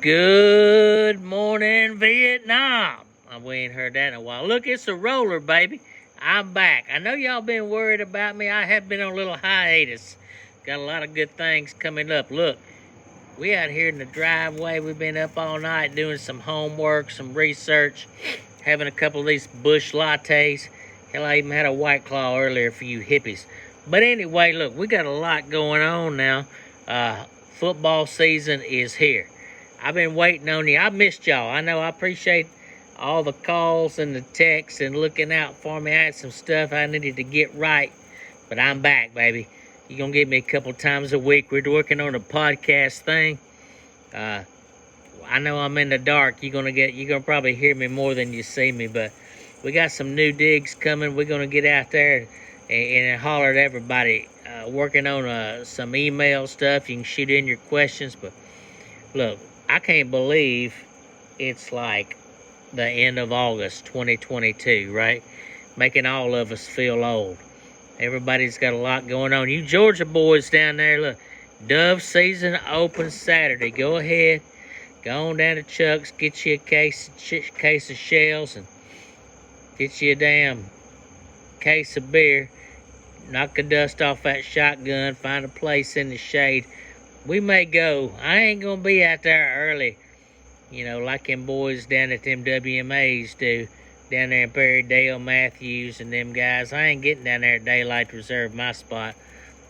Good morning, Vietnam. We ain't heard that in a while. Look, it's a roller, baby. I'm back. I know y'all been worried about me. I have been on a little hiatus. Got a lot of good things coming up. Look, we out here in the driveway. We've been up all night doing some homework, some research, having a couple of these bush lattes. Hell, I even had a White Claw earlier for you hippies. But anyway, look, we got a lot going on now. Football season is here. I've been waiting on you. I missed y'all. I know. I appreciate all the calls and the texts and looking out for me. I had some stuff I needed to get right, but I'm back, baby. You're going to get me a couple times a week. We're working on a podcast thing. I know I'm in the dark. You're going to probably hear me more than you see me, but we got some new digs coming. We're going to get out there and holler at everybody. Working on some email stuff. You can shoot in your questions, but look, I can't believe it's like the end of August 2022, right? Making all of us feel old. Everybody's got a lot going on. You Georgia boys down there, look, Dove season opens Saturday. Go ahead, go on down to Chuck's, get you a case of shells, and get you a damn case of beer. Knock the dust off that shotgun, find a place in the shade. We may go. I ain't gonna be out there early, like them boys down at them WMAs do, down there in Perry, Dale Matthews and them guys. I ain't getting down there at daylight to reserve my spot.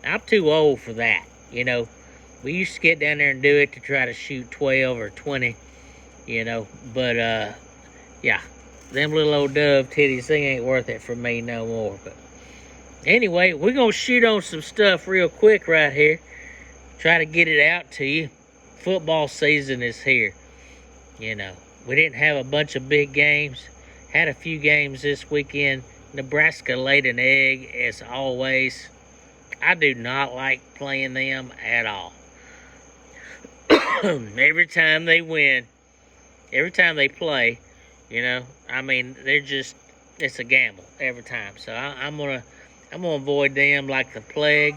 I'm too old for that, We used to get down there and do it to try to shoot 12 or 20, but yeah, them little old Dove titties, they ain't worth it for me no more. But anyway, we're gonna shoot on some stuff real quick right here. Try to get it out to you. Football season is here. We didn't have a bunch of big games. Had a few games this weekend. Nebraska laid an egg, as always. I do not like playing them at all. Every time they win, every time they play, it's a gamble every time. So I'm gonna avoid them like the plague.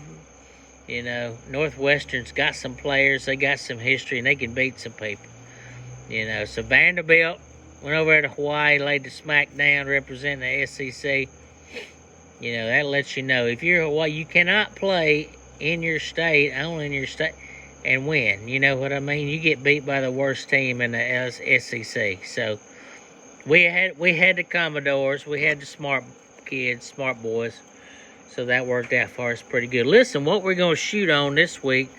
Northwestern's got some players, they got some history, and they can beat some people. So Vanderbilt went over to Hawaii, laid the smack down, representing the SEC. That lets you know if you're Hawaii, you cannot play in your state, only in your state, and win. You know what I mean? You get beat by the worst team in the SEC. So we had the Commodores, we had the smart kids, smart boys. So that worked out for us pretty good. Listen, what we're going to shoot on this week,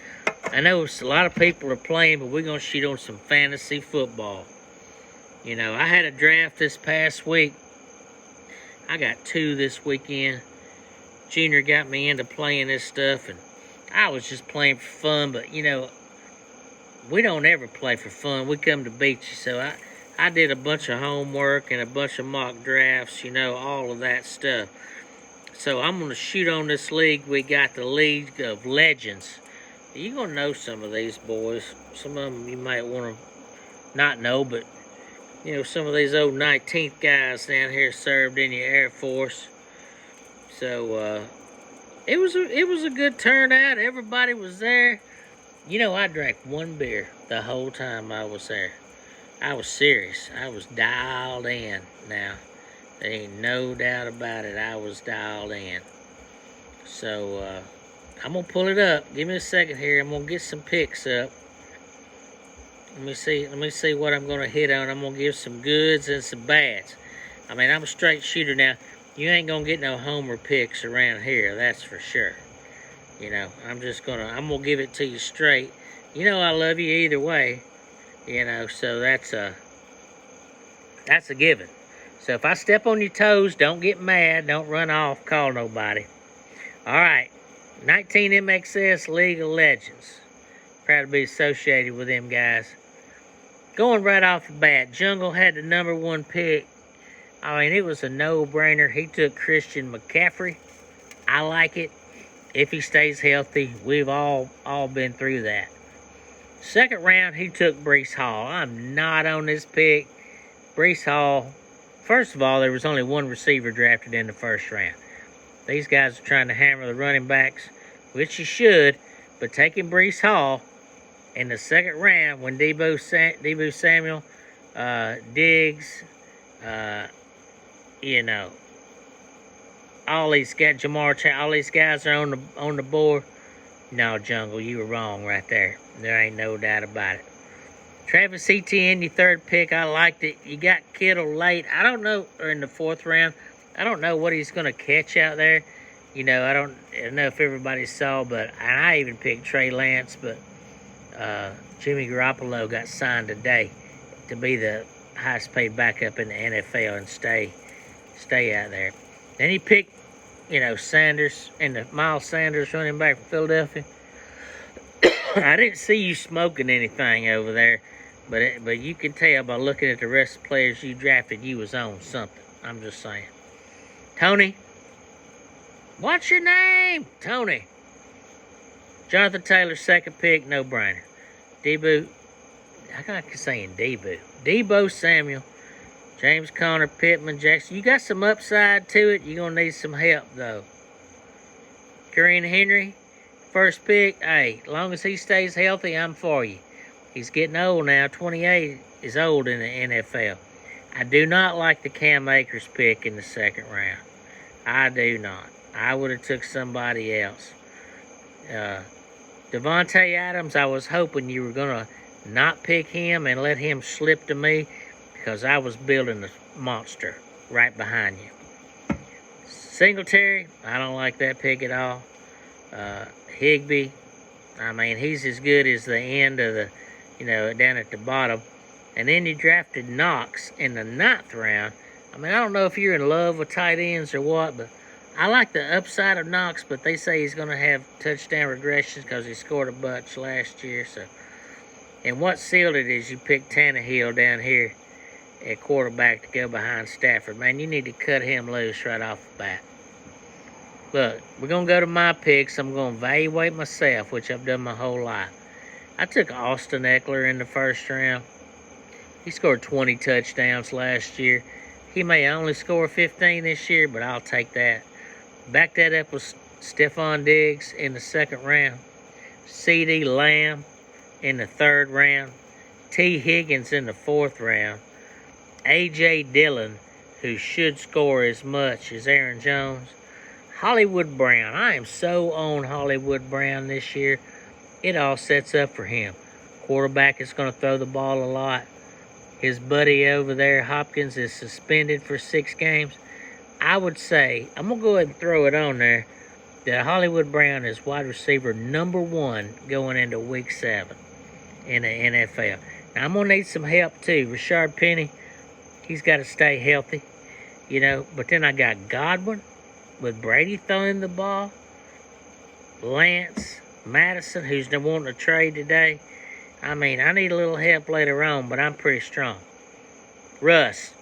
I know a lot of people are playing, but we're going to shoot on some fantasy football. I had a draft this past week. I got 2 this weekend. Junior got me into playing this stuff, and I was just playing for fun, but, we don't ever play for fun. We come to beat you. So I did a bunch of homework and a bunch of mock drafts, all of that stuff. So I'm going to shoot on this league. We got the League of Legends. You're going to know some of these boys. Some of them you might want to not know, but, some of these old 19th guys down here served in the Air Force. So it was a good turnout. Everybody was there. I drank 1 beer the whole time I was there. I was serious. I was dialed in now. There ain't no doubt about it. I was dialed in. So, I'm going to pull it up. Give me a second here. I'm going to get some picks up. Let me see what I'm going to hit on. I'm going to give some goods and some bads. I'm a straight shooter now. You ain't going to get no homer picks around here. That's for sure. I'm going to give it to you straight. I love you either way. So that's a given. So if I step on your toes, don't get mad. Don't run off. Call nobody. All right. 19mxs League of Legends. Proud to be associated with them guys. Going right off the bat, Jungle had the number 1 pick. It was a no-brainer. He took Christian McCaffrey. I like it. If he stays healthy, we've all been through that. Second round, he took Breece Hall. I'm not on this pick. Breece Hall. First of all, there was only 1 receiver drafted in the first round. These guys are trying to hammer the running backs, which you should, but taking Breece Hall in the second round when Debo Samuel, Diggs, you know, all these guys, all these guys are on the board. No, Jungle, you were wrong right there. There ain't no doubt about it. Travis Etienne, your third pick, I liked it. You got Kittle late. I don't know, or in the fourth round. I don't know what he's going to catch out there. You know, I don't know if everybody saw, but I even picked Trey Lance, but Jimmy Garoppolo got signed today to be the highest paid backup in the NFL and stay out there. Then he picked, you know, Sanders, and the Miles Sanders, running back from Philadelphia. I didn't see you smoking anything over there, but you can tell by looking at the rest of the players you drafted, you was on something. I'm just saying. Tony, what's your name? Tony. Jonathan Taylor, second pick, no brainer. I got to saying Debo Samuel, James Conner, Pittman, Jackson. You got some upside to it. You're going to need some help, though. Kareem Henry, first pick. Hey, as long as he stays healthy, I'm for you. He's getting old now. 28 is old in the NFL. I do not like the Cam Akers pick in the second round. I do not. I would have took somebody else. Devontae Adams, I was hoping you were going to not pick him and let him slip to me, because I was building a monster right behind you. Singletary, I don't like that pick at all. Higbee, I mean, he's as good as the end of the, you know, down at the bottom. And then you drafted Knox in the 9th round. I mean, I don't know if you're in love with tight ends or what, but I like the upside of Knox, but they say he's going to have touchdown regressions because he scored a bunch last year. So, and what sealed it is you picked Tannehill down here at quarterback to go behind Stafford. Man, you need to cut him loose right off the bat. Look, we're going to go to my picks. I'm going to evaluate myself, which I've done my whole life. I took Austin Eckler in the first round. He scored 20 touchdowns last year. He may only score 15 this year, but I'll take that. Back that up with Stephon Diggs in the second round. CeeDee Lamb in the third round. T. Higgins in the fourth round. A.J. Dillon, who should score as much as Aaron Jones. Hollywood Brown. I am so on Hollywood Brown this year. It all sets up for him. Quarterback is going to throw the ball a lot. His buddy over there, Hopkins, is suspended for 6 games. I would say, I'm going to go ahead and throw it on there, that Hollywood Brown is wide receiver number 1 going into week 7 in the NFL. Now, I'm going to need some help too. Rashard Penny, he's got to stay healthy, you know. But then I got Godwin with Brady throwing the ball. Lance, Madison, who's wanting to trade today. I mean, I need a little help later on, but I'm pretty strong. Russ,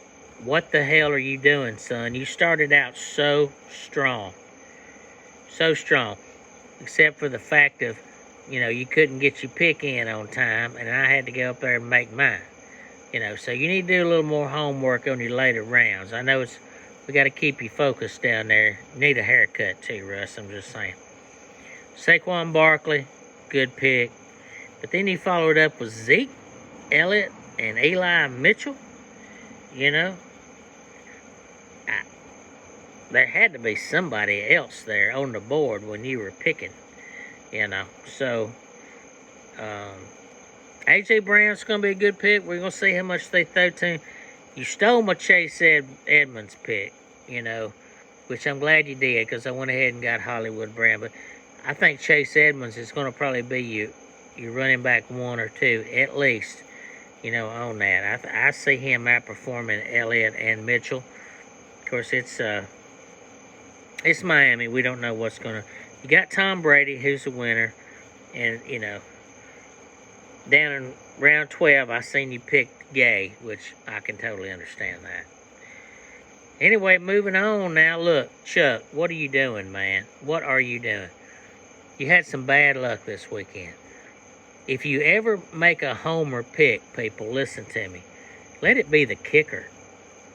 what the hell are you doing, son? You started out so strong. So strong. Except for the fact of, you know, you couldn't get your pick in on time, and I had to go up there and make mine. You know, so you need to do a little more homework on your later rounds. I know we got to keep you focused down there. You need a haircut too, Russ, I'm just saying. Saquon Barkley, good pick. But then he followed up with Zeke Elliott and Eli Mitchell. You know, there had to be somebody else there on the board when you were picking, you know. So, A.J. Brown's going to be a good pick. We're going to see how much they throw to him. You stole my Chase Edmonds pick, you know, which I'm glad you did, because I went ahead and got Hollywood Brown. But I think Chase Edmonds is going to probably be your running back 1 or 2 at least, you know, on that. I see him outperforming Elliott and Mitchell. Of course, it's Miami. We don't know what's going to... You got Tom Brady, who's a winner. And, you know, down in round 12, I seen you pick Gay, which I can totally understand that. Anyway, moving on now. Look, Chuck, what are you doing, man? What are you doing? You had some bad luck this weekend. If you ever make a homer pick, people, listen to me. Let it be the kicker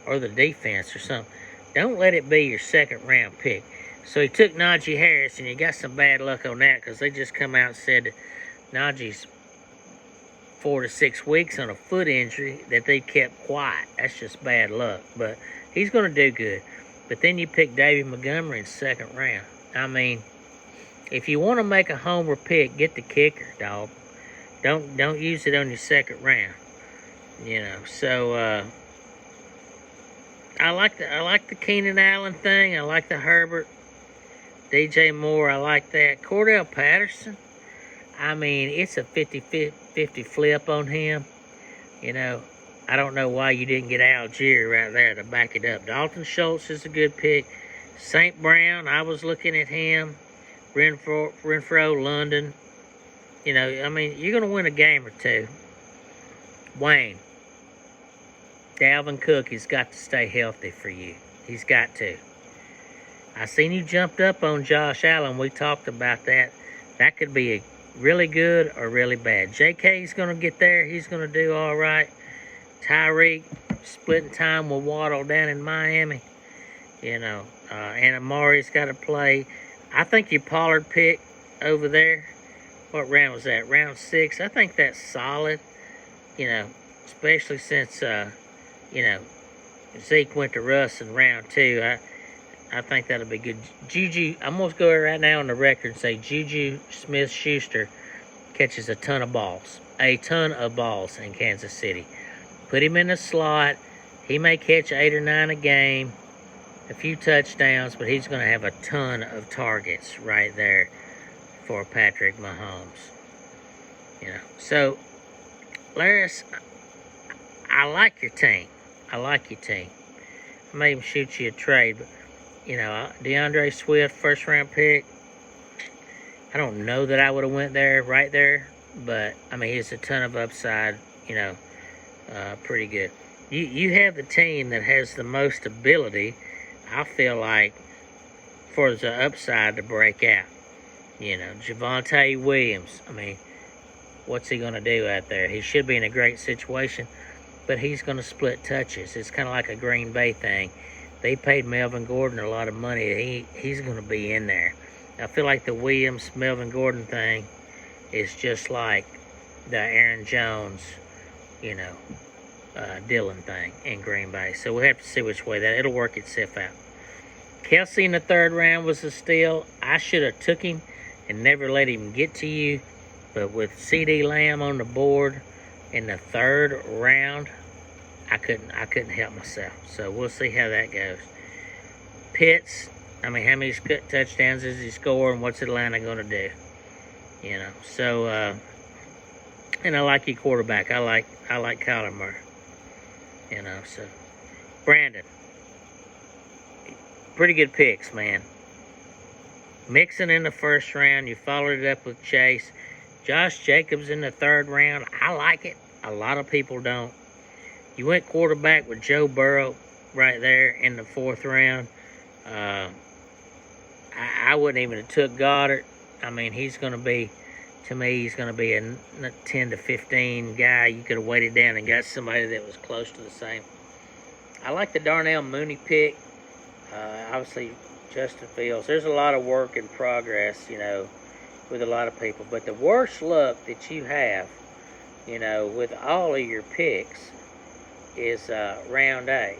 or the defense or something. Don't let it be your second round pick. So he took Najee Harris, and you got some bad luck on that, because they just come out and said that Najee's 4 to 6 weeks on a foot injury that they kept quiet. That's just bad luck. But he's going to do good. But then you pick David Montgomery in the second round. I mean, if you want to make a homer pick, get the kicker, dog. Don't use it on your second round. So I like the Keenan Allen thing. I like the Herbert, DJ Moore. I like that. Cordell Patterson. I mean, it's a 50-50 flip on him. I don't know why you didn't get Algier right there to back it up. Dalton Schultz is a good pick. St. Brown, I was looking at him. Renfro, London. I mean, you're going to win a game or two. Wayne. Dalvin Cook has got to stay healthy for you. He's got to. I seen you jumped up on Josh Allen. We talked about that. That could be a really good or really bad. J.K.'s going to get there. He's going to do all right. Tyreek splitting time with Waddle down in Miami. And Amari's got to play. I think your Pollard pick over there, what round was that? Round 6. I think that's solid. Especially since, Zeke went to Russ in round 2. I think that'll be good. Juju, I'm going to go right now on the record and say Juju Smith-Schuster catches a ton of balls in Kansas City. Put him in the slot. He may catch 8 or 9 a game, a few touchdowns, but he's going to have a ton of targets right there for Patrick Mahomes. So, Laris, I like your team. I may even shoot you a trade, but DeAndre Swift, first round pick. I don't know that I would have went there, right there, but I mean, he's a ton of upside, pretty good. You have the team that has the most ability, I feel like, for the upside to break out. Javonte Williams, I mean, what's he going to do out there? He should be in a great situation, but he's going to split touches. It's kind of like a Green Bay thing. They paid Melvin Gordon a lot of money. He's going to be in there. I feel like the Williams-Melvin Gordon thing is just like the Aaron Jones, Dillon thing in Green Bay. So we'll have to see which way it'll work itself out. Kelsey in the third round was a steal. I should have took him and never let him get to you. But with CeeDee Lamb on the board in the third round, I couldn't help myself. So we'll see how that goes. Pitts, I mean, how many touchdowns does he score, and what's Atlanta going to do? So and I like your quarterback. I like Kyler Murray. So Brandon, pretty good picks, man. Mixon in the first round, you followed it up with Chase. Josh Jacobs in the third round, I like it. A lot of people don't. You went quarterback with Joe Burrow right there in the fourth round. I wouldn't even have took Goddard. I mean, he's going to be a 10 to 15 guy. You could have waited down and got somebody that was close to the same. I like the Darnell Mooney pick. Obviously, Justin Fields. There's a lot of work in progress, with a lot of people. But the worst luck that you have, with all of your picks is round 8,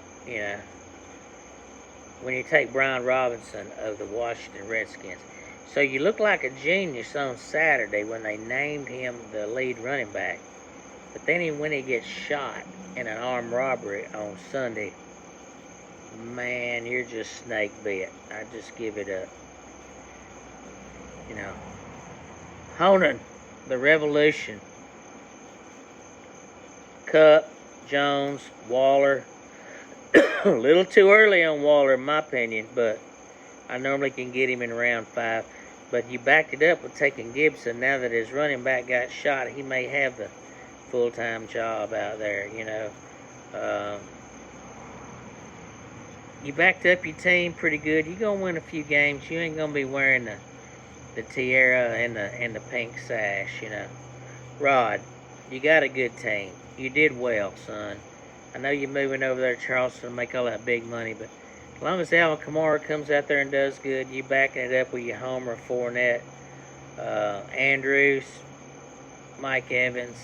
when you take Brian Robinson of the Washington Redskins. So you look like a genius on Saturday when they named him the lead running back. But then when he gets shot in an armed robbery on Sunday, man, you're just snake bit. I just give it up. Honan, the Revolution. Cup, Jones, Waller. A little too early on Waller, in my opinion, but I normally can get him in round 5. But you backed it up with taking Gibson. Now that his running back got shot, he may have the full-time job out there, You backed up your team pretty good. You're going to win a few games. You ain't going to be wearing the tiara and the pink sash, Rod, you got a good team. You did well, son. I know you're moving over there to Charleston to make all that big money, but as long as Alvin Kamara comes out there and does good, you backing it up with your Homer, Fournette, Andrews, Mike Evans,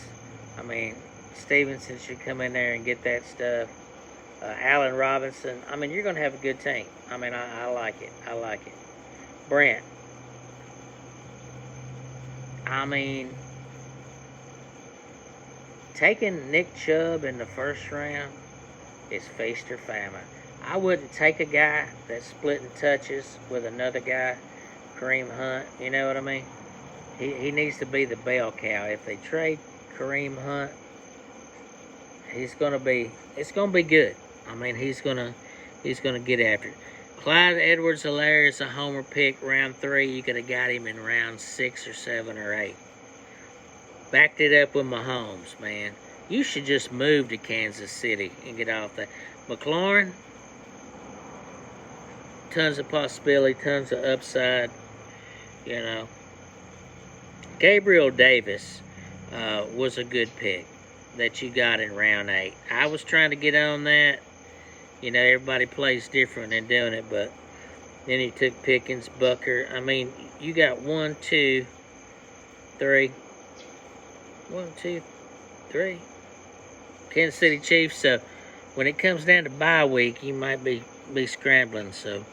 I mean, Stevenson should come in there and get that stuff. Allen Robinson. I mean, you're going to have a good team. I mean, I like it. I like it. Brent. I mean, taking Nick Chubb in the first round is feast or famine. I wouldn't take a guy that's splitting touches with another guy, Kareem Hunt. You know what I mean? He needs to be the bell cow. If they trade Kareem Hunt, it's gonna be good. I mean, he's gonna get after it. Clyde Edwards-Helaire is a homer pick, round 3. You could have got him in round 6 or 7 or 8. Backed it up with Mahomes, man. You should just move to Kansas City and get off that. McLaurin, tons of possibility, tons of upside, you know. Gabriel Davis was a good pick that you got in round 8. I was trying to get on that. You know, everybody plays different in doing it, but then he took Pickens, Bucker. I mean, you got 1, 2, 3. 1, 2, 3. Kansas City Chiefs. So when it comes down to bye week, you might be scrambling. So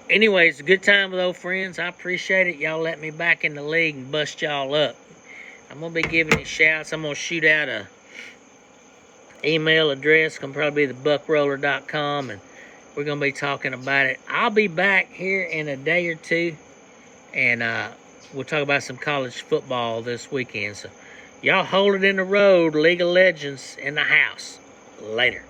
anyway, it's a good time with old friends. I appreciate it. Y'all let me back in the league and bust y'all up. I'm going to be giving you shouts. I'm going to shoot out a email address. It's going to probably be thebuckroller.com, and we're going to be talking about it. I'll be back here in a day or two, and we'll talk about some college football this weekend. So y'all hold it in the road. League of Legends in the house. Later.